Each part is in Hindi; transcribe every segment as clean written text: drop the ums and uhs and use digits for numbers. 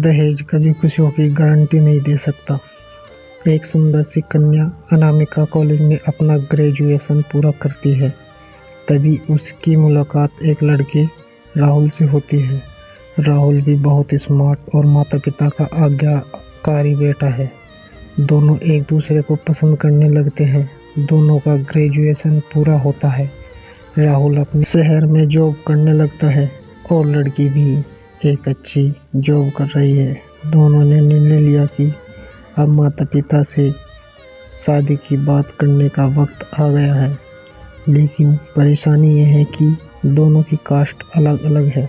दहेज कभी खुशियों की गारंटी नहीं दे सकता। एक सुंदर सी कन्या अनामिका कॉलेज में अपना ग्रेजुएशन पूरा करती है, तभी उसकी मुलाकात एक लड़के राहुल से होती है। राहुल भी बहुत स्मार्ट और माता पिता का आज्ञाकारी बेटा है। दोनों एक दूसरे को पसंद करने लगते हैं। दोनों का ग्रेजुएशन पूरा होता है। राहुल अपने शहर में जॉब करने लगता है और लड़की भी एक अच्छी जॉब कर रही है। दोनों ने निर्णय लिया कि अब माता पिता से शादी की बात करने का वक्त आ गया है। लेकिन परेशानी यह है कि दोनों की कास्ट अलग अलग है।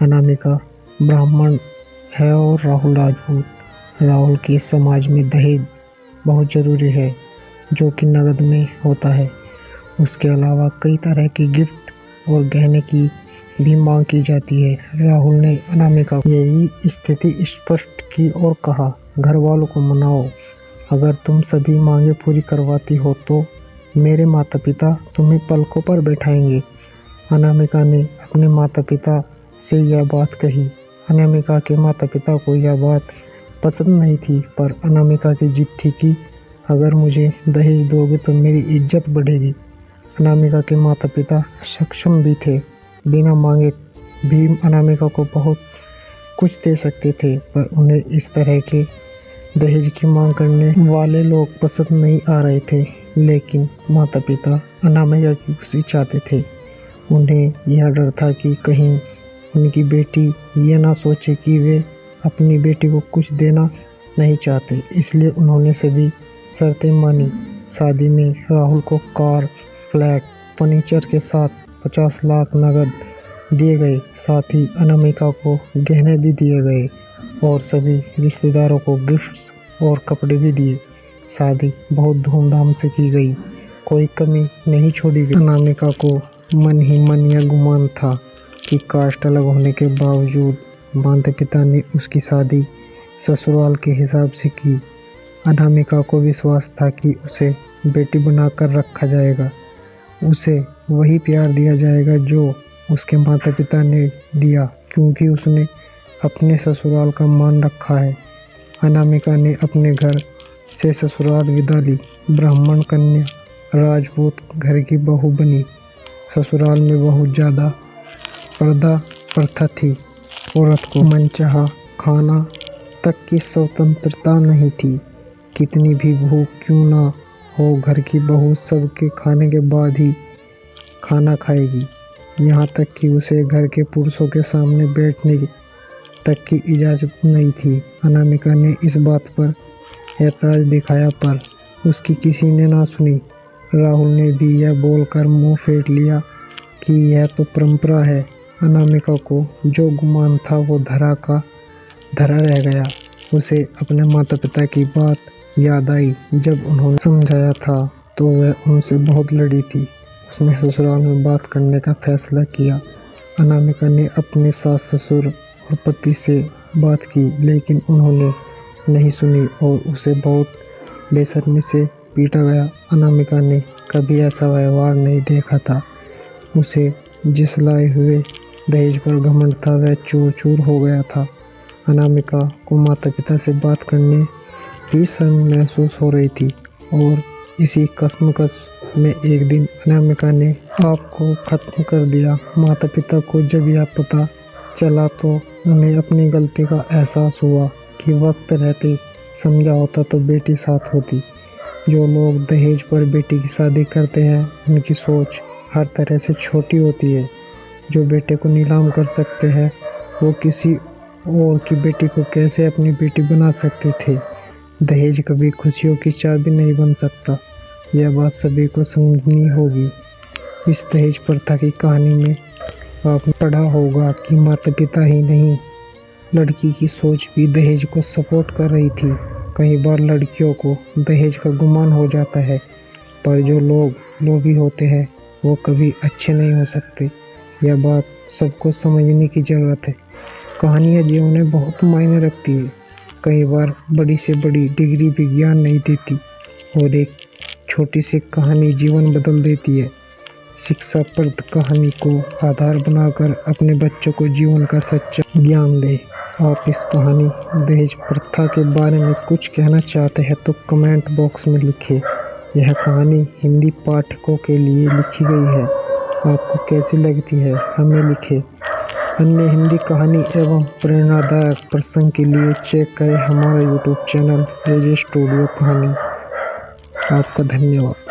अनामिका ब्राह्मण है और राहुल राजपूत। राहुल के समाज में दहेज बहुत ज़रूरी है, जो कि नकद में होता है। उसके अलावा कई तरह के गिफ्ट और गहने की भी मांग की जाती है। राहुल ने अनामिका को यही स्थिति स्पष्ट की और कहा, घर वालों को मनाओ। अगर तुम सभी मांगे पूरी करवाती हो तो मेरे माता पिता तुम्हें पलकों पर बैठाएंगे। अनामिका ने अपने माता पिता से यह बात कही। अनामिका के माता पिता को यह बात पसंद नहीं थी, पर अनामिका की जिद थी कि अगर मुझे दहेज दोगे तो मेरी इज्जत बढ़ेगी। अनामिका के माता पिता सक्षम भी थे। बिना मांगे भी अनामिका को बहुत कुछ दे सकते थे, पर उन्हें इस तरह के दहेज की मांग करने वाले लोग पसंद नहीं आ रहे थे। लेकिन माता पिता अनामिका की खुशी चाहते थे। उन्हें यह डर था कि कहीं उनकी बेटी ये ना सोचे कि वे अपनी बेटी को कुछ देना नहीं चाहते, इसलिए उन्होंने सभी शर्तें मानी। शादी में राहुल को कार, फ्लैट, फर्नीचर के साथ 50 लाख नकद दिए गए। साथ ही अनामिका को गहने भी दिए गए और सभी रिश्तेदारों को गिफ्ट्स और कपड़े भी दिए। शादी बहुत धूमधाम से की गई, कोई कमी नहीं छोड़ी गई। अनामिका को मन ही मन यह गुमान था कि कास्ट अलग होने के बावजूद माता पिता ने उसकी शादी ससुराल के हिसाब से की। अनामिका को विश्वास था कि उसे बेटी बनाकर रखा जाएगा, उसे वही प्यार दिया जाएगा जो उसके माता पिता ने दिया, क्योंकि उसने अपने ससुराल का मान रखा है। अनामिका ने अपने घर से ससुराल विदा ली। ब्राह्मण कन्या राजपूत घर की बहू बनी। ससुराल में बहुत ज़्यादा पर्दा प्रथा थी। औरत को मनचाहा खाना तक की स्वतंत्रता नहीं थी। कितनी भी भूख क्यों ना हो, घर की बहू सबके खाने के बाद ही खाना खाएगी। यहाँ तक कि उसे घर के पुरुषों के सामने बैठने तक की इजाज़त नहीं थी। अनामिका ने इस बात पर ऐतराज़ दिखाया, पर उसकी किसी ने ना सुनी। राहुल ने भी यह बोलकर मुंह फेर लिया कि यह तो परंपरा है। अनामिका को जो गुमान था वो धरा का धरा रह गया। उसे अपने माता पिता की बात याद आई। जब उन्होंने समझाया था तो वह उनसे बहुत लड़ी थी। उसने ससुराल में बात करने का फैसला किया। अनामिका ने अपने सास ससुर और पति से बात की, लेकिन उन्होंने नहीं सुनी और उसे बहुत बेशर्मी से पीटा गया। अनामिका ने कभी ऐसा व्यवहार नहीं देखा था। उसे जिस लाए हुए दहेज पर घमंड था वह चूर चूर हो गया था। अनामिका को माता पिता से बात करने की शर्म महसूस हो रही थी और इसी कश्मकश में एक दिन अनामिका ने आपको ख़त्म कर दिया। माता पिता को जब यह पता चला तो उन्हें अपनी गलती का एहसास हुआ कि वक्त रहते समझा होता तो बेटी साथ होती। जो लोग दहेज पर बेटी की शादी करते हैं उनकी सोच हर तरह से छोटी होती है। जो बेटे को नीलाम कर सकते हैं वो किसी और की बेटी को कैसे अपनी बेटी बना सकते थे। दहेज कभी खुशियों की चाबी नहीं बन सकता। यह बात सभी को समझनी होगी। इस दहेज प्रथा की कहानी में आपने पढ़ा होगा कि माता पिता ही नहीं, लड़की की सोच भी दहेज को सपोर्ट कर रही थी। कई बार लड़कियों को दहेज का गुमान हो जाता है, पर जो लोग लोभी होते हैं वो कभी अच्छे नहीं हो सकते। यह बात सबको समझने की ज़रूरत है। कहानियाँ जीवन में बहुत मायने रखती है। कई बार बड़ी से बड़ी डिग्री भी ज्ञान नहीं देती और एक छोटी सी कहानी जीवन बदल देती है। शिक्षाप्रद कहानी को आधार बनाकर अपने बच्चों को जीवन का सच्चा ज्ञान दें। आप इस कहानी दहेज प्रथा के बारे में कुछ कहना चाहते हैं तो कमेंट बॉक्स में लिखें। यह कहानी हिंदी पाठकों के लिए लिखी गई है। आपको कैसी लगती है हमें लिखें। अन्य हिंदी कहानी एवं प्रेरणादायक प्रसंग के लिए चेक करें हमारा यूट्यूब चैनल रेजे स्टूडियो कहानी। आपका धन्यवाद।